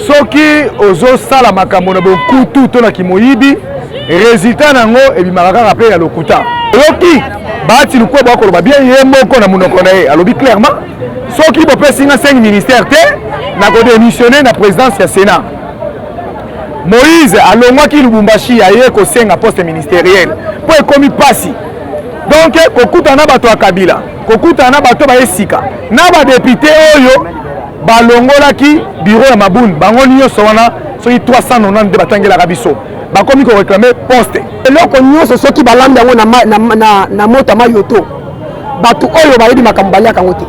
soki ozo sala makambo na bokutu to na kimoyibi résultat nango ebimaka kaka pe ya lokuta yoki bati lukwe bakoloba bien ye moko na munoko na ye alobi clairement soki bopesi nga 5 ministères te na kodémissionner na présidence ya Sénat. Moïse alongwaki Lubumbashi aye kosenga poste ministériel po ekomi pasi. Donc kokutana bato ya Kabila, kokutana bato ba esika na ba député oyo balongolaki bureau ya Mabund bango nyonso wana soki 390 batangelaka biso bakomi ko réclamer poste eloko nyonso soki balanda yango na mota mayoto bato oyo bayedi makambo baliaka yango te.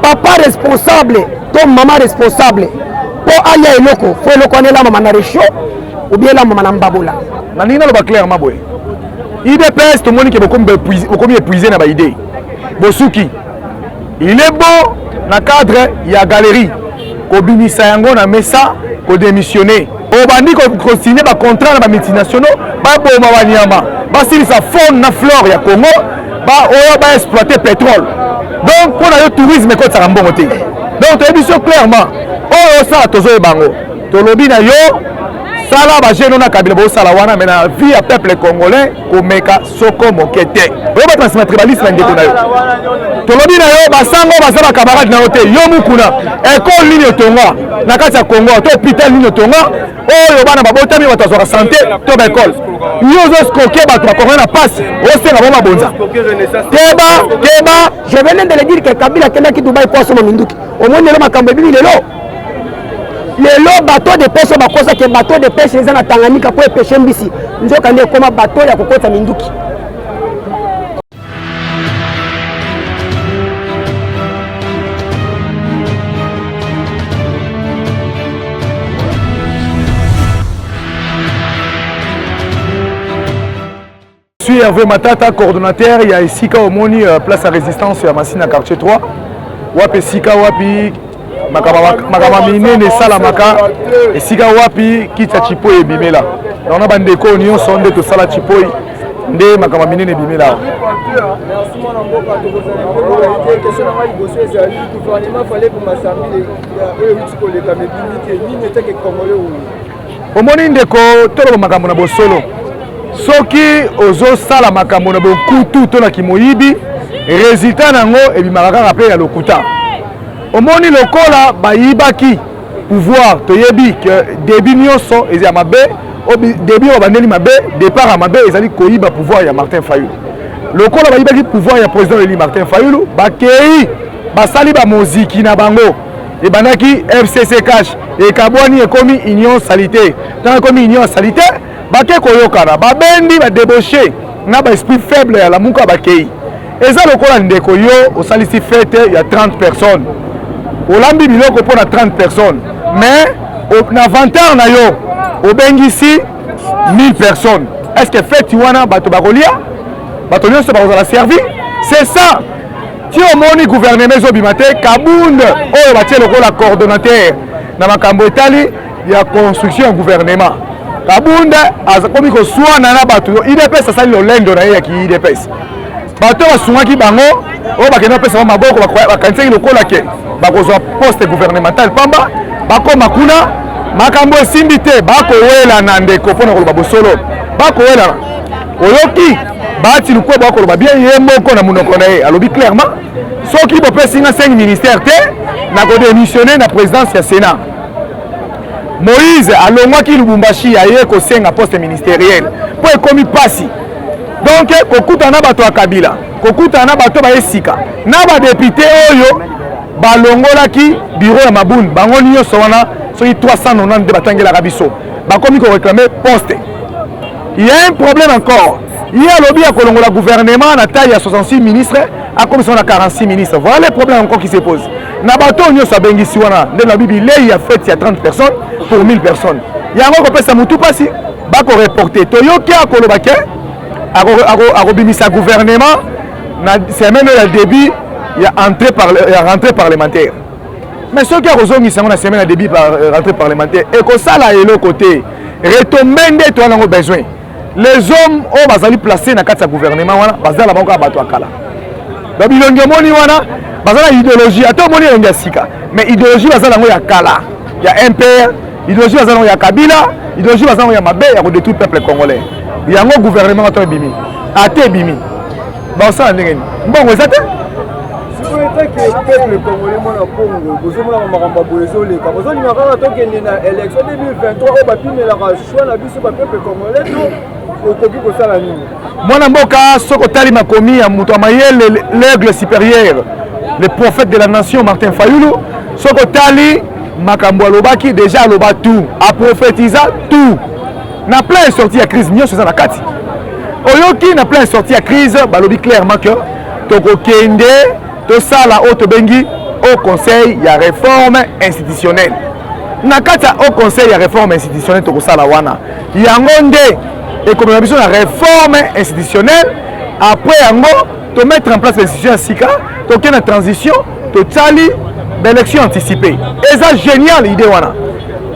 Papa responsable to mama responsable po aya eloko fo eloko ane elamba na resho ou bien elamba na mbabola na nini naloba clairement boye IDPS tout le monde qui est épuisé dans l'idée. Bosuki, il est beau dans le cadre, il y a galerie. Kobini Sayango na mesa, ko démissionner. Obandi ko continuer ba contrat na multinationaux, ba boma wanyama. Ba si ça fond na flore ya Congo, ba oyo ba exploiter pétrole. Donc pour le tourisme ko ça rambon te. Donc émission clairement, oyo ça tozo bango. To lobi na yo sala ba jeune na Kabila bo sala wana mais na vie à peuple congolais ko meka soko mokete oyo ba transmettre tribalisme na ndeko na yo to lobi na yo ba sango ba za ba camarade na hotel yo mukuna école ligne tonga na kati ya Congo to hôpital ligne tonga oyo bana ba botami ba tazora santé to ba école yo zo skoke ba to ko na passe o senga ba bonza keba je venais de le dire que Kabila kenda ki Dubai kwa somo minduki au moins le makambo bibi lelo. Les bateaux de pêche, les bateaux de pêche, ils ont Tanganyika pour pêcher mbisi. Nous avons comme bateau ya kokota minduki. Je suis Hervé Matata, coordonnateur. Il y a ici Kaomoni, place à résistance à Massina, quartier 3. Wapi Sika, Wapi. Makama minene sala maka esika wapi kita chipoi bimela na ona bandeko union sonde to sala chipoi nde makama minene bimela. Merci mon amboka to kozana question na ngai bosso ezali gouvernement fallait pour masambile eux utiko le kamebimike ni neteke congolais ou omoni ndeko tolo makambo na bosolo soki ozo sala makambo na bokutu to na kimoyibi résultat nango ebimaka kaka pe ya lokuta. Omoni lokola bayibaki pouvoir toyebi que début nyonso ezali mabe début obandeli mabe départ à mabe ezali koyiba pouvoir ya Martin Fayulu. Lokola bayibaki pouvoir ya président Eli Martin Fayulu bakei basali ba moziki na bango ebandaki FCC cash et kabwani ekomi union salité tant komi union salité bake koyokana babendi ba débaucher na ba esprit faible ya lamuka bakei eza lokola ndeko yo osalisi fête ya 30 personnes. Olambi biloko pour 30 personnes. Mais au inventaire na yo, au bengisi 1000 personnes. Est-ce que fait tu wana bato bakolia? Bato nyonso bakozala servi? C'est ça. Ti omoni gouvernement zobimate Kabund oyo batie lokola coordonnateur na makambo etali ya construction gouvernement. Kabund azakomi ko swana na bato IDPS asali lolendo na ye ya ki IDPS. Bato basungaki bango oyo bakenda pesa maboko bakanisaki lokola ke bakozwa poste gouvernemental pamba bakoma kuna makambo esimbi te bakowela na ndeko mpona koloba bosolo bakowela oyoki bati lukwe bakoloba bien ye moko na munoko na ye alobi clairement soki bopesi nga 5 ministères te na kodémissionner na présidence ya Sénat. Moïse alongwaki Lubumbashi aye kosenga poste ministériel po ekomi pasi. Donc kokutana bato ya Kabila kokutana bato ba esika na ba député oyo balongolaki bureau ya Mabund bango nyonso wana soki 390 batangelaka biso bakomi ko réclamer poste. Il y a un problème encore. Il y a lobby à kolongola gouvernement na taille à 66 ministres à commission à 46 ministres. Voilà le problème encore qui se pose. Na bato nyonso abengisi wana nde na bibi lei ya fête ya 30 personnes pour 1000 personnes. Il y a encore pesa mutu pasi bako reporter toyoki akolobake akobimisa gouvernement na semaine ya début ya rentrée parlementaire. Mais ce qui a résolu la semaine de début par rentrée parlementaire et que ça là est le côté retomber de toi dans besoin. Les hommes ont basali placé dans le gouvernement wana bazala bango abato akala. Donc bilonge moni wana bazala idéologie ato moni ngia sika mais idéologie bazala ngo ya kala. il y a MPR, idéologie bazana ya Kabila, idéologie bazana ya mabe ya détruire peuple congolais. Il y a un gouvernement qui a bimi. Ate bimi. Bon ça ndenge. Bon vous êtes si vous êtes que peuple congolais moi na Congo, vous avez makambo bolezo le ka. Vous avez makaka to kende na élection 2023 au bapimela ka choix na biso ba peuple congolais to okoki ko sala nini. Mwana mboka soko tali makomi ya muto mayele l'aigle supérieur, le prophète de la nation Martin Fayulu, soko tali makambo alobaki déjà aloba tout, a prophétisé tout. Na plein sorti à crise nyonso za na kati. Oyoki na plein sorti à crise balobi clairement que toko kende to sala auto bengi au conseil ya réforme institutionnelle. Na kati au conseil ya réforme institutionnelle toko sala wana. Yango nde et comme la mission la réforme institutionnelle après yango to mettre en place l'institution sika to kena transition to tali d'élection anticipée. Et ça génial idée wana.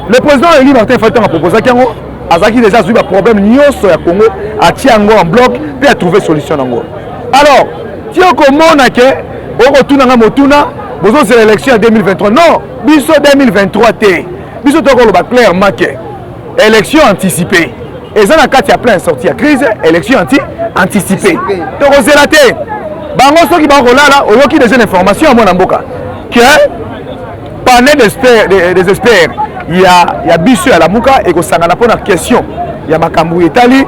Le président Eli Martin Fayulu a proposé yango azaki déjà eu un problème nyonso ya Congo a tiango en bloc puis a trouvé solution nango. Alors, si on commande que on retourne à motuna, besoin c'est l'élection en 2023. Non, biso 2023 té. Biso to ko ba clairement que élection anticipée. Et ça na kati ya plein sorti à crise, élection anticipée. To ko zelaté. Bango so ki ba ko lala, oyoki des informations à mon mboka. Que panel des experts il y a biso à la muka et que ça n'a pas de question. Il y a makambu etali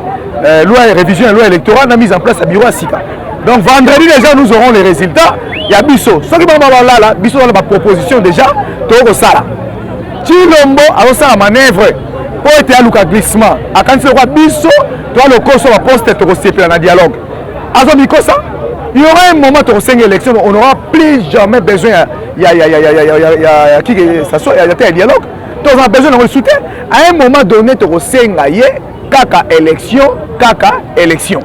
loi et révision loi électorale na mise en place à bureau à Sika. Donc vendredi déjà nous aurons les résultats. Il y a biso. Ce qui va là, biso dans la proposition déjà to sala. Chilombo a sa manœuvre pour être à luka glissement. A quand c'est quoi biso, toi le cours sur la poste to sepela na dialogue. Azo ça. Il y aura un moment où on élection, on n'aura plus jamais besoin il y a qui ça soit il y a un dialogue. On a besoin de soutien. À un moment donné, tu as kaka élection, kaka élection.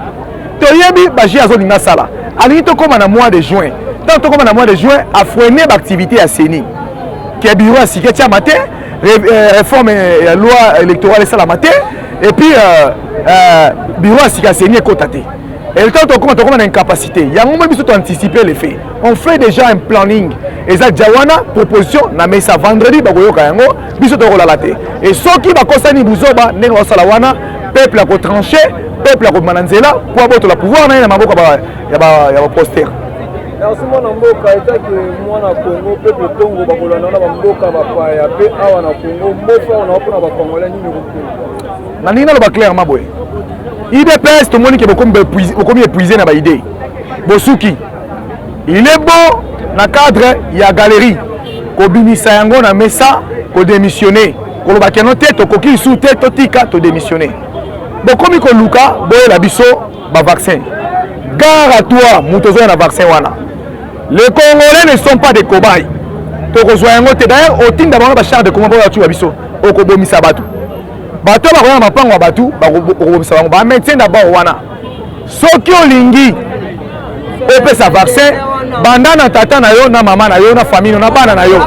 Tu as baji à zone sala. Ali to comme en mois de juin. Tant comme en mois de juin, a freiner l'activité à Séni. Qui est bureau à Siketia matin, réforme la loi électorale et ça la matin, et puis bureau à Siketia Séni est cotaté. Et le temps où on a une incapacité, il y a un moment où on anticiper les faits. On fait déjà un planning. Et ça, Jawana, proposition, on a mis ça vendredi, et ceux qui vont concerner Bouzoba, peuple a tranché, peuple a mananzela, pour avoir le pouvoir, il y a un poster. Merci mon mboka eta que moi na Congo peuple Congo ba kolana na mboka ba pa ya pe awa na Congo mofa na pona ba Congolais ni ko. Na nina lo ba clairement boy. IDPS tout le monde qui est épuisé dans l'idée. Bosuki, il est bon dans le cadre, il y a galerie. Ko binisa yango na mesa, ko démissionner. Ko lo bakeno tête, ko ki sous tête, to tika to démissionner. Bon comme ko luka, boy la biso ba vaccin. Gare à toi, mutozo na vaccin wana. Les Congolais ne sont pas des cobayes. To ko zo yango te d'ailleurs, au tin d'abord ba char de comment ba tu ba biso. O ko bomisa batu. Bato ba mapango ya batu ba maintien d'abord wana soki olingi opesa vaccin banda na tata na yo na mama na yo na famille na bana na yo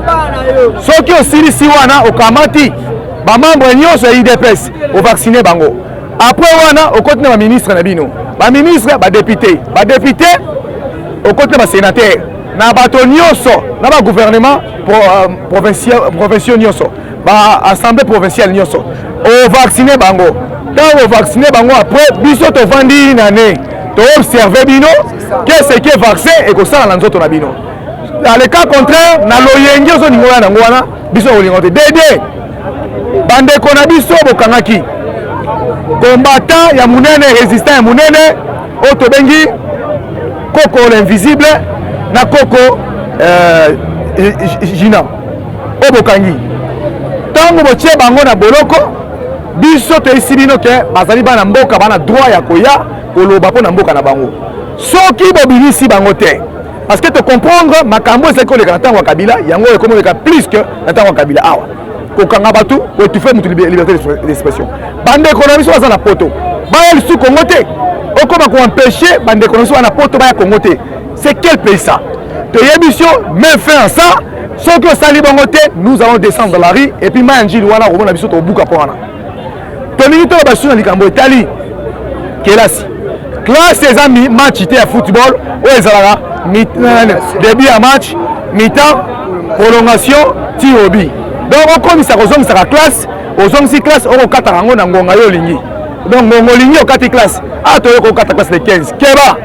soki osilisi wana okamati ba membre nyonso ya IDPS o vacciner bango après wana okoti na ba ministre na bino ba ministre ba député okoti na ba sénateur na bato nyonso na ba gouvernement provincial nyonso ba assemblée provinciale nyonso o vacciner bango tant o vacciner bango après biso to vandi nane to observer bino qu'est-ce que vaccin et ko sala na nzoto na bino dans le cas contraire na loyengi ozo ningo na ngwana biso olingo te dede bande kona biso bokangaki combattant ya munene résistant ya munene o to bengi koko l'invisible na koko jina o bokangi tango botie bango na boloko biso to isibino ke bazali bana mboka bana droit ya koya koloba po na mboka na bango soki bobilisi bango te parce que te comprendre makambo c'est que le canton wa Kabila yango e comme le plus que canton wa Kabila awa ko kanga batu ko tu fais mutu liberté d'expression bande économie so na poto ba el su Congo te o koma ko empêcher bande économie so na poto ba ya Congo te c'est quel pays ça te yebisio mais fait en ça soki osali bango te nous allons descendre dans la rue et puis manji wana ko na biso to buka po wana to minito ba suna likambo etali kelasi classe les amis match à football ou ezalaka début à match mi-temps prolongation tir au but donc okomisa kozongisaka classe ozongisi classe okokataka yango na ngonga yo olingi donc ngonga olingi okati classe toyoka okata classe de 15 keba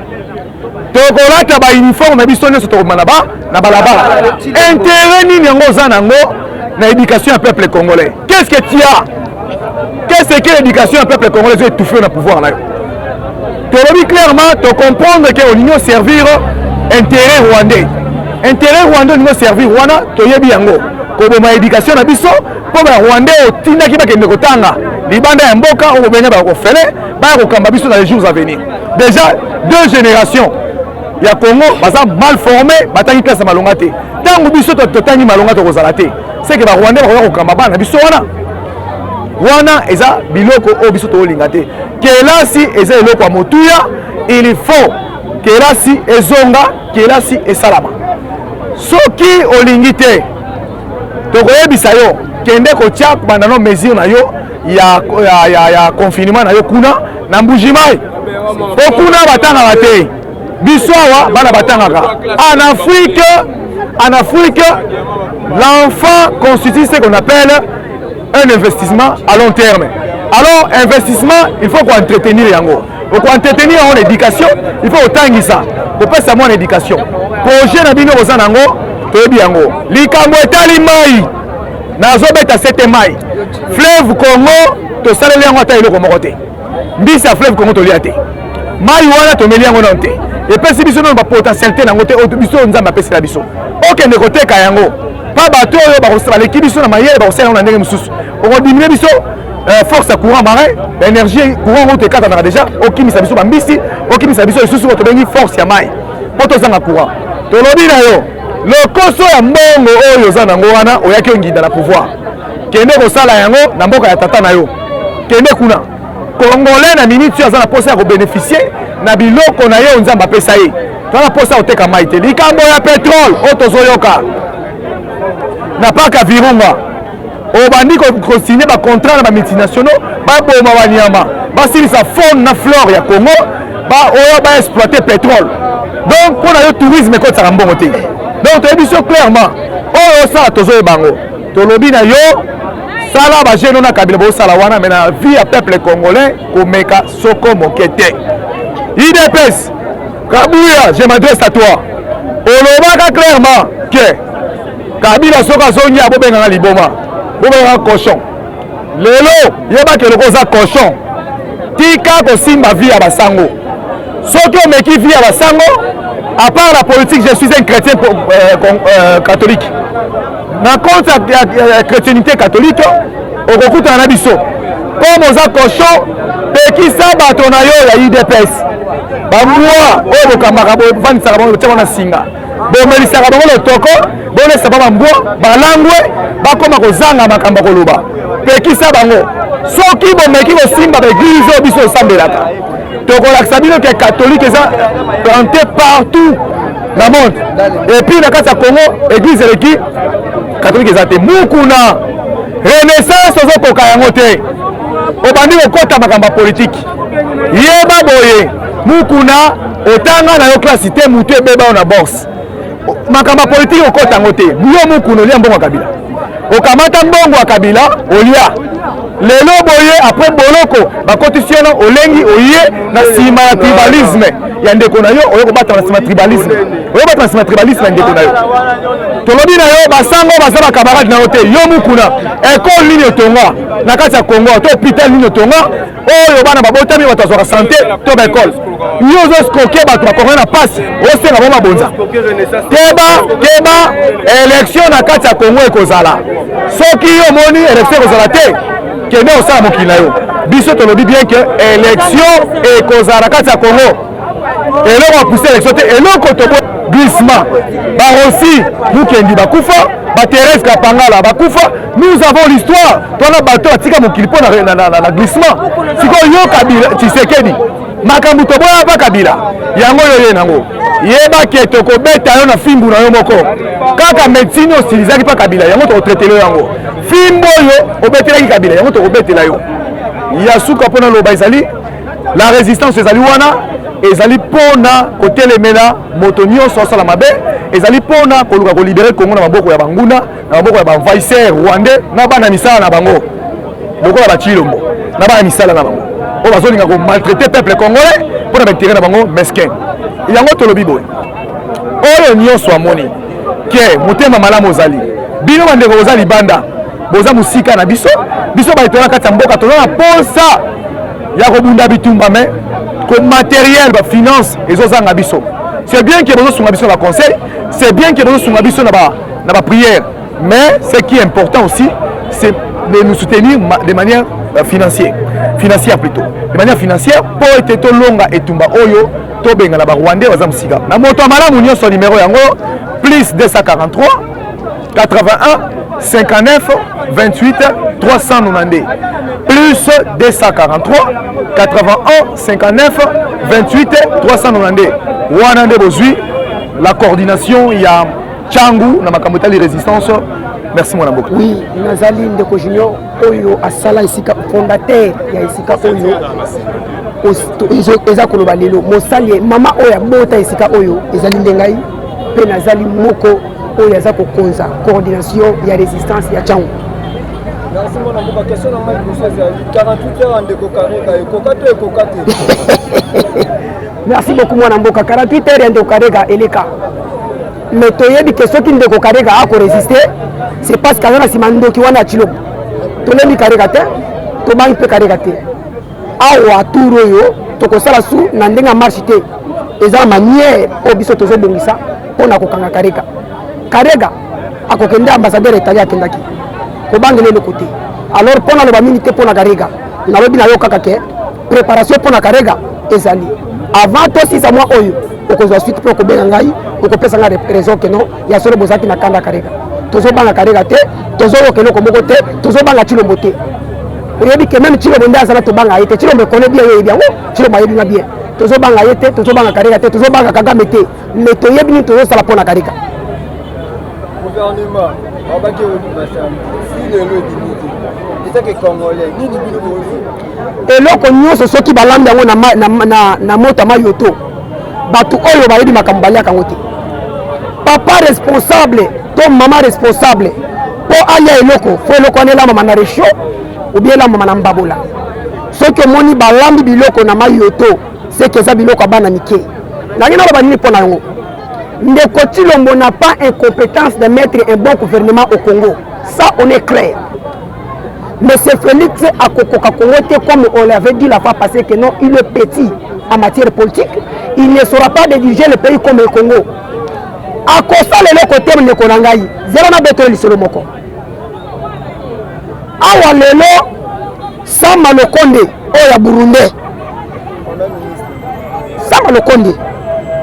tokolata bauniforme na biso nyonso tokobima na balabala intérêt nini yango oza nango na éducation ya peuple congolais? Qu'est-ce que tu as? Qu'est-ce que l'éducation ya peuple congolais est étouffée na pouvoir na yo? Tolobi clairement to comprendre que olingi servir intérêt rwandais. Intérêt rwandais olingi servir wana toyebi yango koboma éducation na biso mpo ba rwandais otindaki bakende kotanga libanda ya mboka oyo benya bakofele baya kokamba biso dans les jours à venir. Déjà 2 générations ya Congo baza mal formé batangi classe ya malonga te ntango biso totangi malonga tokozala te c'est que ba rwandais bakoka kokamba bana biso wana eza biloko oyo biso toolinga te kelasi eza eloko ya motuya il faut kelasi ezonga kelasi esalama soki olingi te tokoyebisa yo kende kotia bandano mesure na yo ya confinement na yo kuna na mbujimai po kuna batangaka te biso awa bana batangaka en Afrique l'enfant constitue ce qu'on appelle un investissement à long terme. Alors investissement il faut qu'on entretenir yango pour entretenir en éducation il faut autant ça pour pas seulement en éducation projet na bino boza nango toyebi yango likambo etali mai nazo beta 7 mai fleuve Congo to saleli yango ata eloko moko te mbisi ya fleuve Congo tolia te mai wana tomeli yango non te epesi biso no ba potentialité nango te biso nzamba apesela biso okende koteka yango pa bato oyo bakosala leki biso na mayele bakosala na ndenge mosusu okodimine biso force ya courant marin énergie courant oyo tekatanaka déjà okimisa biso bambisi okimisa biso lisusu oyo tobengi force ya mai mpo tozanga courant tolobi na yo lokoso ya mbongo oyo oza nango wana oyaki ongida na pouvoir kende kosala yango na mboka ya tata na yo kende kuna congolais na minute oyo aza na posa ya kobénéficie na biloko na ye nzambe apesa ye toza na posa ya koteka mai te likambo ya pétrole oyo tozoyoka na paka virunga obandi kosigne bacontrat na bamultinationaux baboma banyama basilisa faune na flore ya Congo oyo baexploite pétrole donc mpona yo tourisme ekotisaka mbongo te donc toyebi biso clairement oyo osala tozoyeba bango tolobi na yo sala bageno na kabila bosala wana me na vie ya peuple congolais komeka soko moke te IDPS Kabuya je m'adresse à toi olobaka clairement que kabila soki azongi abobengaka liboma bobengaka cochon lelo yebaka eloko oza cochon tika kosimba vie ya basango soki omeki vie ya basango à part la politique je suis un chrétien catholique na compte ya chrétiennité catholique okokutana na biso comme oza cochon pekisa bato na yo ya IDPS bambwa oyo bokambaka bovandisaka bango botia na singa bomelisaka bango lotoko bolesa ba bambwa balangwe bakoma kozanga makambo koloba pekisa bango soki bomeki kosimba baeglise oyo biso osambelaka tokolakisa bino ke catholique eza planté partout na monde et puis na kati ya Congo église eleki catholique eza te mukuna renaissance ozokoka yango te obandi kokota makambo ya politike yeba boye mukuna otanga na yo klasi te mutu ebeba yo na bourse makambo ya politike okota yango te yo mukuna olia mbongo ya kabila okamata mbongo ya kabila olia lelo boye après boloko bakotisiona olengi oye na nsima ya tribalisme ya ndeko na yo oyo kobata na nsima tribalisme oyo bata na nsima tribalisme ya ndeko na yo tolobi na yo basango baza bakamarade na yo te yo mukuna ekole nini otonga na kati ya Congo to hôpital nini otonga oyo bana babotami bato azwaka santé to baekole yo ozoskoke bato bakongo na pasi osenga bo mabonza keba élection na kati ya Congo ekozala soki yo moni élection ekozala te kende osala mokili na yo biso tolobi bien que élection ekozala kati ya Congo eloko apuse élection te eloko tobo glissement barosi mukendi bakufa baterese kapangala bakufa nous avons l'histoire tona bato atika mokili mpo na glissement sikoyo yo kabila Tshisekedi makambo toboya pa kabila yango yo ye nango yebake tokobeta yo na fimbu na yo moko kaka médecine osilizaki pa kabila yango tokotretele yo yango fimbo oyo obetelaki kabila yango tokobetela yo ya suka mpona loba ezali la résistance ezali wana ezali mpona kotelemela moto nyonso asala mabe ezali pona koluka ko libérer Congo na maboko ya banguna na maboko ya banvaisser rwandais na bana misala na bango lokola ba Chilombo na bana misala na bango o bazolinga ko maltraiter peuple congolais pour na intérêt na bango mesquin yango tolobi boy oyo nyonso amoni ke motema malamu ozali bino bandeko ozali banda boza musika na biso ba etona kati ya mboka toza na posa ya kobunda bitumba mais ko matériel ba finance ezozanga biso. C'est bien que nous sommes sur la conseil, c'est bien que nous sommes sur la prière, mais ce qui est important aussi, c'est de nous soutenir de manière financière plutôt. De manière financière, pour être tout longa et tumba oyo, to benga la Rwandais aux Amsiga. Na moto malamu nyo son numéro yango plus 243 81 59 28 392 plus 243 81 59 28 392. Wanande Bozui, la coordination, il y a Tchangou, na makamotali résistance. Merci mon amboka. Oui, Nazali Ndeko Junior, Oyo Asala Isika, fondateur, il y a Isika Oyo. Eza koloba lelo, Mosali, Mama Oya Bota Isika Oyo, Ezali Ndengai, Pe Nazali Moko, Oya Zako Konza, coordination, il y a résistance, il y a Tchangou. Merci mon amboka, question na Mike Moussa, 48 heures en Ndeko Kareka, Ekokato Ekokato. Merci beaucoup mon amboka 48 heures de Karega et les cas. Mais toyebi que ceux qui ne ko Karega a ko résister, c'est parce que na simando ki wana chilo. To lebi Karega te, to bang pe Karega te. Awa turo yo, to ko sala su na ndenga marche te. Eza manière o biso to zo bongisa pona ko kanga Karega. Karega akokende ambassadeur italien akendaki. Ko bangele le côté. Alors pona le ba minute pona Karega. Na lobi na yo kaka ke préparation pona Karega ezali. Avant toi si ça moi oyo okozwa suite pour ko benga ngai okopesa nga raison que non ya solo bozaki na kanda Karega tozo banga Karega te tozo okelo ko moko te tozo banga Chilombo te oyebi que même Chilombo nda sala to banga yete Chilombo connaît bien yebi yango Chilombo yebi nga bien tozo banga yete tozo banga Karega te tozo banga Kagame te mais to yebi ni tozo sala pona Karega gouvernement abaki obimasa si le dimiti que congolais ni bino eloko nyonso soki balanda yango na mota mayoto bato oyo bayebi makambo baliaka yango te papa responsable to mama responsable po alia eloko fo eloko wana elambama na resho obi elambama na mbabola soki omoni balambi biloko na mayoto seke eza biloko ya bana mike nangi naloba nini mpo na yango Ndeko Chilombo n'a pas incompétence de mettre un bon gouvernement au Congo, ça on est clair. Mais c'est Félix à Kokoka-Kongote, comme on l'avait dit la fois passée, que non, il est petit en matière politique. Il ne saura pas diriger le pays comme le Congo. À Kosa, le côté de Konangaï, zéro n'a beto le solo moko. Awa lelo, Sama Lokonde, Oya Burundi. Sama Lokonde.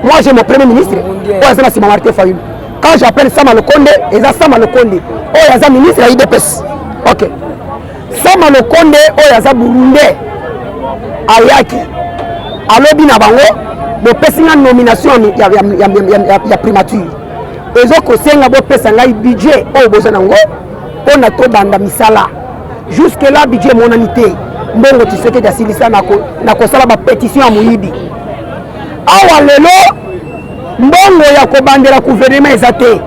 Moi j'ai mon premier ministre, Oya Sima Martin Fayulu. Quand j'appelle Sama Lokonde, et ça Sama Lokonde, Oya ministre à IDPS. Ok. Sama Lokonde oyo aza Burundi ayaki alobi na bango bopesinga nomination ya primature ezokosenga bopesa ngai budget oyo boza nango mpona tobanda misala jusque là budget monani te mbongo Tshisekedi asilisa na kosala bapétition ya moyibi awa lelo mbongo ya kobandela gouvernement eza te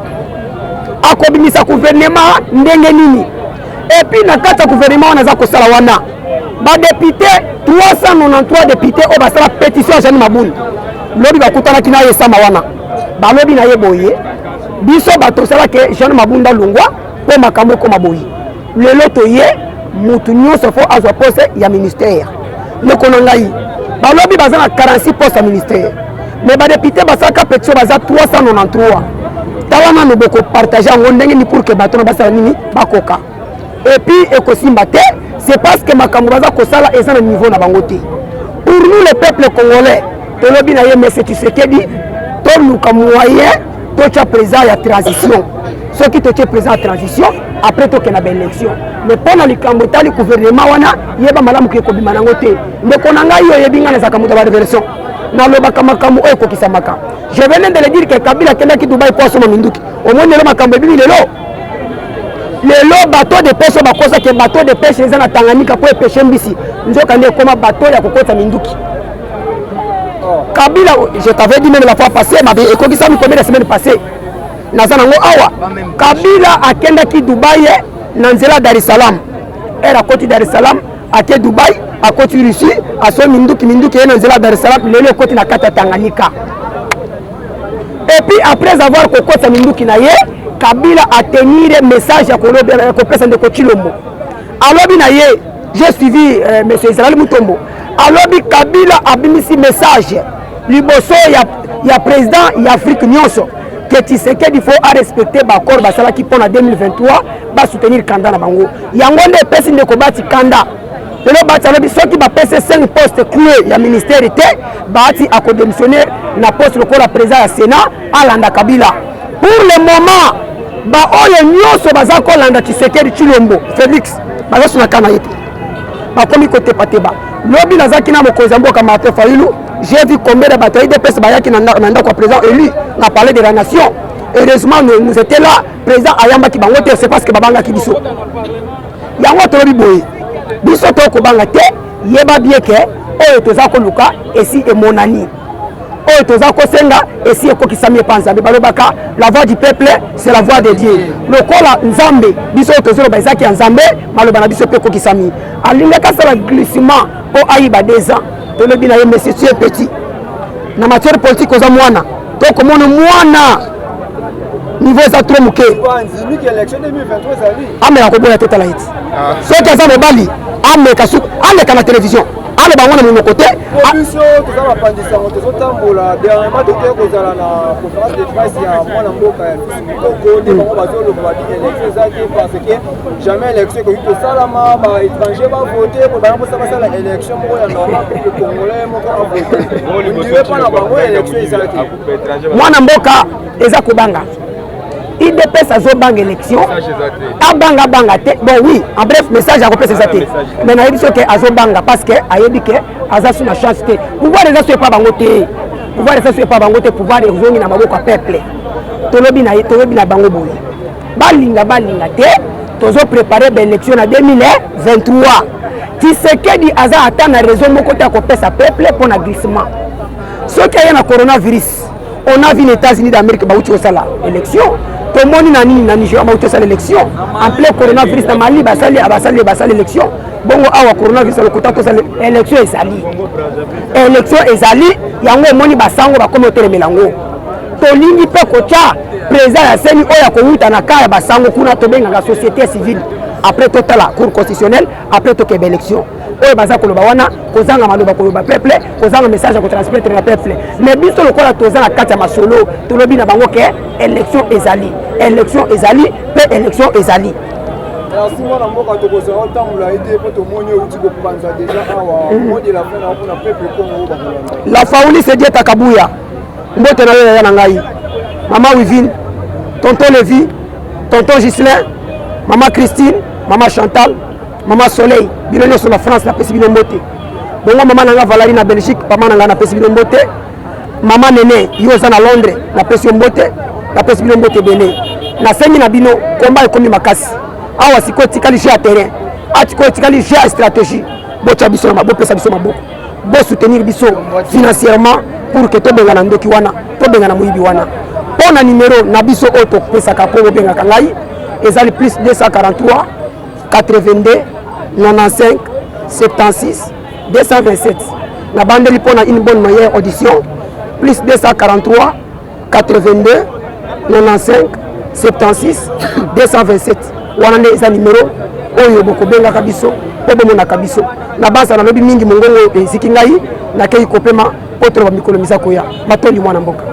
akobimisa gouvernement ndenge nini. Et puis, dans le gouvernement, on a fait wana. Les députés, 393 députés, on a fait la pétition à Jeanne Maboun. Lobi va kutana kina yesa mawana. Ba lobi na yeboye. Biso bato sala ke Jeanne Maboun da lungwa po makambo ko maboyi. Le loto ye mutu nyonso fo azwa poste ya ministère. Le konongai. Ba lobi bazana 46 postes à ministère. Mais ba député basaka pétition baza 393. Tawana no boko partager en ndenge ni pour que bato na basala nini bakoka. Et puis, c'est parce que Makamoubaza Kosala est à un niveau na bangoté. Pour nous, le peuple congolais, M. Tshisekedi, nous comme moyen, tu es présent à la transition. Ceux qui sont présents à la transition, après tu as une élection. Mais pendant le Kambota, le gouvernement, il y a madame qui est comme Manangoté. Mais quand on a eu une version, je venais de le dire que Kabila qui Dubaï pour son Minduki. Au moins, il est là. Le bateau de pêche bakosa ke bateau de pêche eza na Tanganyika pour pêcher mbisi nzoka nde koma bateau ya kokota Minduki. Kabila, je t'avais dit même la fois passée, mais ekoki ça combien de semaines passées. naza nango awa Kabila akendaki Dubai na nzela Dar es Salaam era koti Dar es Salaam ake Dubai akoti Russie aso minduki na nzela Dar es Salaam lelo koti na kata Tanganyika. Et puis après avoir kokota minduki na ye Kabila a tenir message ya kopesa ndeko Chilombo alobi na ye j'ai suivi monsieur Israël Mutombo alobi Kabila abimisi message liboso ya président ya Afrique nyonso que Tshisekedi faut respecter bakor basala ki pona 2023 ba soutenir kanda na bango yango nde pesi ndeko bati kanda lelo bati alobi soki ba pese 5 postes clés ya ministère te bati a démissionner na poste lokola président ya Sénat alanda Kabila pour le moment ba oyo nyonso baza ko landa Tshisekedi Chilombo Félix baza suna kana yete bakomi côté pateba lobi nazaki na mokonzi mboka Martin Fayulu. J'ai vu combien de batailles de peste bayaki nanda kwa président élu na parler de la nation. Heureusement nous étions là président ayamba ki bango te c'est parce que babanga ki biso. Yango to biboye. Biso to ko banga te yeba bien que oyo toza ko luka esi e monani. Oyo toza ko senga esi e ko kisami panza balobaka la voix du peuple c'est la voix de Dieu. Lokola Nzambe biso tozo ba izaki Nzambe maloba na biso pe ko kisami. Alinga ka sala glissement po ayiba 2 ans. Tolobi na ye monsieur tu es petit na matière politique oza mwana to komona mwana niveau za trop muke amela kobola teta la hit soki aza mobali ameka na télévision ale bango na mon côté position toza bapandisa ngo tozotambola dernièrement toke kozala na conférence de presse ya mwana mboka ya Koko nde bango bazoloba badi élection eza te parce que jamais élection ekoki kosalama baétranger bavote po bango mposa basala élection moko ya normal pour le congolais moko avote ondire mpa na bango élection eza te mwana mboka eza kobanga IDPS azobanga élection abanga te bon oui en bref message à kopesa ça te mais na yebiso ke azobanga parce que ayebi ke aza sous na chance te pouvoir eza so pas bango te pouvoir ezongi na maboko peuple tolobi na bango boye balinga te tozo préparer ba élection na 2023 Tshisekedi aza ata na raison moko te kopesa peuple pour na glissement soki aya na coronavirus on a vu les États-Unis d'Amérique bauti osala élection tout le monde na Nigeria bauti osala élection en plein coronavirus na Mali basali élection bongo awa coronavirus le kota tosala élection ezali yango moni basango ba komo telemelango to lingi pe kocha président ya seni oya ko wuta na kaya basango kuna to benga société civile après total la cour constitutionnelle après to ke élection oyo baza koloba wana kozanga maloba koloba peuple kozanga message ko transmettre na peuple mais biso lokola toza na kati ya masolo tolobi na bango ke élection ezali pe élection ezali. Merci mwana mboka tokozala otambola ete po tomoni outi kopanza déjà awa modi la fin na mpona peuple Congo bakolanda la fauli c'est Dieu Takabuya mbote na yo na ngai maman Wivine tonton Levi tonton Gislain maman Christine maman Chantal maman Soleil bino nyonso na France na pesi bino mbote bongo maman nanga Valérie na Belgique maman nanga na pesi bino mbote maman Nene yo oza na Londres na pesi mbote na pesi bino mbote bele na sengi na bino komba ekomi makasi awa siko tikali jeu à terrain atiko tikali jeu à stratégie bocha biso na maboko pesa biso maboko bo soutenir biso financièrement pour que tobenga na ndoki wana tobenga na muyibi wana pona numéro na biso auto pesa ka po benga kangai ezali plus 243 82 95 76 227 na bandeli pona une bonne meilleure audition plus 243 82 95 76 227 wana nde eza numéro oyo bokobenga kabiso po bomona kabiso na basa na lobi mingi mongongo eziki ngai na kei kopema potro ba mikolo misako ya batoli mwana mboka.